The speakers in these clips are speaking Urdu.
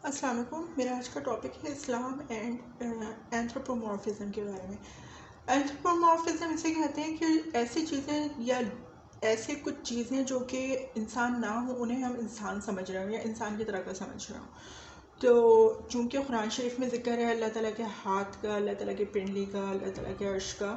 السلام علیکم. میرا آج کا ٹاپک ہے اسلام اینڈ اینتھروپومورفزم کے بارے میں. اینتھروپومورفزم اسے کہتے ہیں کہ ایسی چیزیں یا ایسے کچھ چیزیں جو کہ انسان نہ ہوں انہیں ہم انسان سمجھ رہے ہوں یا انسان کی طرح کا سمجھ رہے ہوں. تو چونکہ قرآن شریف میں ذکر ہے اللہ تعالیٰ کے ہاتھ کا، اللہ تعالیٰ کی پنڈلی کا، اللہ تعالیٰ کے عرش کا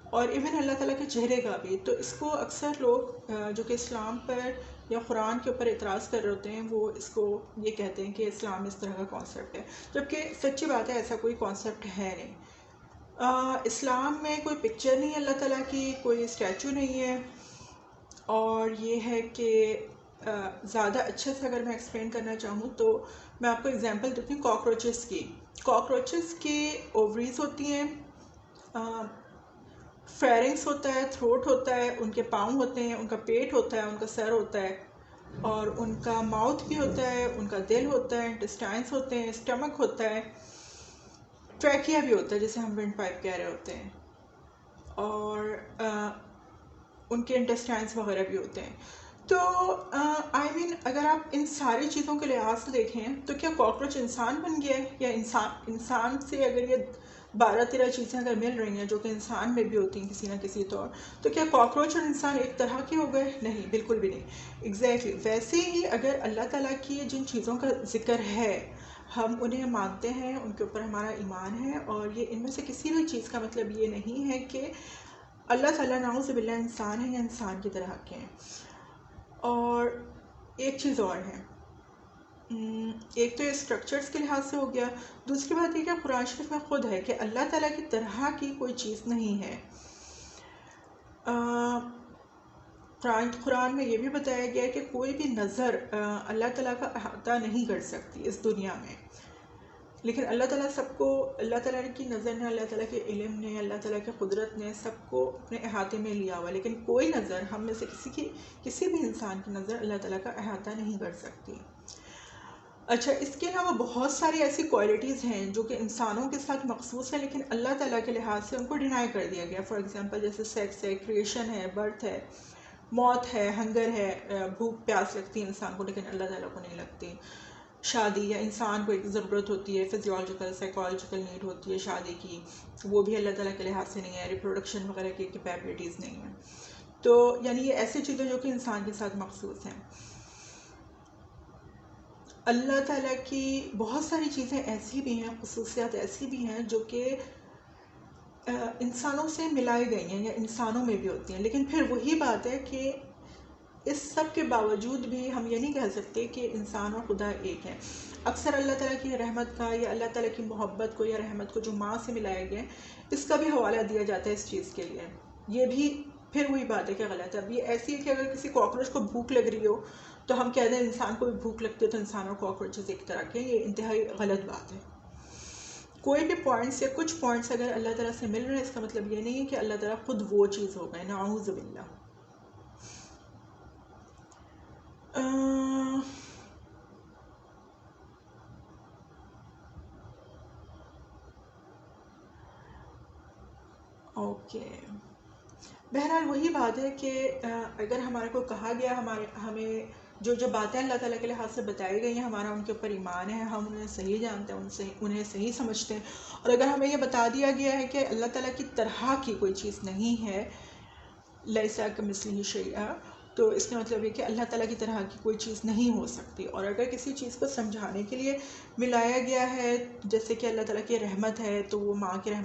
اور ایون اللہ تعالیٰ کے چہرے کا بھی، تو اس کو اکثر لوگ جو کہ اسلام پر یا قرآن کے اوپر اعتراض کر رہے ہوتے ہیں وہ اس کو یہ کہتے ہیں کہ اسلام اس طرح کا کانسیپٹ ہے، جبکہ سچی بات ہے ایسا کوئی کانسیپٹ ہے نہیں. اسلام میں کوئی پکچر نہیں ہے اللہ تعالیٰ کی، کوئی اسٹیچو نہیں ہے. اور یہ ہے کہ زیادہ اچھے سے اگر میں ایکسپلین کرنا چاہوں تو میں آپ کو اگزامپل دیتی ہوں کاکروچز کی. کاکروچز کی اووریز ہوتی ہیں، فیرنگس ہوتا ہے، تھروٹ ہوتا ہے، ان کے پاؤں ہوتے ہیں، ان کا پیٹ ہوتا ہے، ان کا سر ہوتا ہے اور ان کا ماؤتھ بھی ہوتا ہے، ان کا دل ہوتا ہے، انٹسٹائنس ہوتے ہیں، اسٹمک ہوتا ہے، ٹریکیا بھی ہوتا ہے جسے ہم ونڈ پائپ کہہ رہے ہوتے ہیں، اور ان کے انٹسٹائنس وغیرہ بھی ہوتے ہیں. تو اگر آپ ان ساری چیزوں کے لحاظ سے دیکھیں تو کیا کاکروچ انسان بن گیا ہے؟ یا انسان سے اگر یہ 12-13 چیزیں اگر مل رہی ہیں جو کہ انسان میں بھی ہوتی ہیں کسی نہ کسی طور، تو کیا کاکروچ اور انسان ایک طرح کے ہو گئے؟ نہیں، بالکل بھی نہیں. ایگزیکٹلی ویسے ہی اگر اللہ تعالیٰ کی جن چیزوں کا ذکر ہے ہم انہیں مانتے ہیں، ان کے اوپر ہمارا ایمان ہے، اور یہ ان میں سے کسی بھی چیز کا مطلب یہ نہیں ہے کہ اللہ تعالیٰ نعوذ باللہ انسان ہے یا انسان کی طرح کے ہیں. اور ایک چیز اور ہے، ایک تو یہ اسٹرکچرز کے لحاظ سے ہو گیا، دوسری بات یہ کہ قرآن شریف میں خود ہے کہ اللہ تعالیٰ کی طرح کی کوئی چیز نہیں ہے. قرآن میں یہ بھی بتایا گیا ہے کہ کوئی بھی نظر اللہ تعالیٰ کا احاطہ نہیں کر سکتی اس دنیا میں، لیکن اللہ تعالیٰ سب کو، اللہ تعالیٰ کی نظر نے، اللہ تعالیٰ کے علم نے، اللہ تعالیٰ کی قدرت نے سب کو اپنے احاطے میں لیا ہوا، لیکن کوئی نظر ہم میں سے کسی بھی انسان کی نظر اللہ تعالیٰ کا احاطہ نہیں کر سکتی. اچھا، اس کے علاوہ بہت ساری ایسی کوالٹیز ہیں جو کہ انسانوں کے ساتھ مخصوص ہیں لیکن اللہ تعالیٰ کے لحاظ سے ان کو ڈینائی کر دیا گیا. فار ایگزامپل جیسے سیکس ہے، کریشن ہے، برتھ ہے، موت ہے، ہنگر ہے، بھوک پیاس لگتی ہے انسان کو لیکن اللہ تعالیٰ کو نہیں لگتی. شادی یا انسان کو ایک ضرورت ہوتی ہے، فزیولوجیکل سائیکولوجیکل نیڈ ہوتی ہے شادی کی، وہ بھی اللہ تعالیٰ کے لحاظ سے نہیں ہے. ریپروڈکشن وغیرہ کی کیپیبلٹیز نہیں ہیں. تو یعنی یہ ایسی چیزیں جو کہ انسان کے ساتھ مخصوص ہیں. اللہ تعالیٰ کی بہت ساری چیزیں ایسی بھی ہیں، خصوصیات ایسی بھی ہیں جو کہ انسانوں سے ملائی گئی ہیں یا انسانوں میں بھی ہوتی ہیں، لیکن پھر وہی بات ہے کہ اس سب کے باوجود بھی ہم یہ نہیں کہہ سکتے کہ انسان اور خدا ایک ہے. اکثر اللہ تعالیٰ کی رحمت کا یا اللہ تعالیٰ کی محبت کو یا رحمت کو جو ماں سے ملایا گیا ہے اس کا بھی حوالہ دیا جاتا ہے اس چیز کے لیے. یہ بھی پھر وہی بات ہے کہ غلط ہے. اب یہ ایسی ہے کہ اگر کسی کاکروچ کو بھوک لگ رہی ہو تو ہم کہہ دیں انسان کو بھی بھوک لگتی ہے تو انسان اور کاکروچز ایک طرح کے، یہ انتہائی غلط بات ہے. کوئی بھی پوائنٹس یا کچھ پوائنٹس اگر اللہ تعالیٰ سے مل رہے ہیں اس کا مطلب یہ نہیں ہے کہ اللہ تعالیٰ خود وہ چیز ہو گئے، نعوذ باللہ. اوکے، بہرحال وہی بات ہے کہ اگر ہمارے کو کہا گیا، ہمیں جو باتیں اللہ تعالیٰ کے لحاظ سے بتائی گئی ہیں ہمارا ان کے اوپر ایمان ہے، ہم انہیں صحیح جانتے ہیں، انہیں صحیح سمجھتے ہیں. اور اگر ہمیں یہ بتا دیا گیا ہے کہ اللہ تعالیٰ کی طرح کی کوئی چیز نہیں ہے، لیس کمثلہ شیء، تو اس کا مطلب یہ کہ اللہ تعالیٰ کی طرح کی کوئی چیز نہیں ہو سکتی. اور اگر کسی چیز کو سمجھانے کے لیے ملایا گیا ہے جیسے کہ اللہ تعالیٰ کی رحمت ہے تو وہ ماں کی رحمت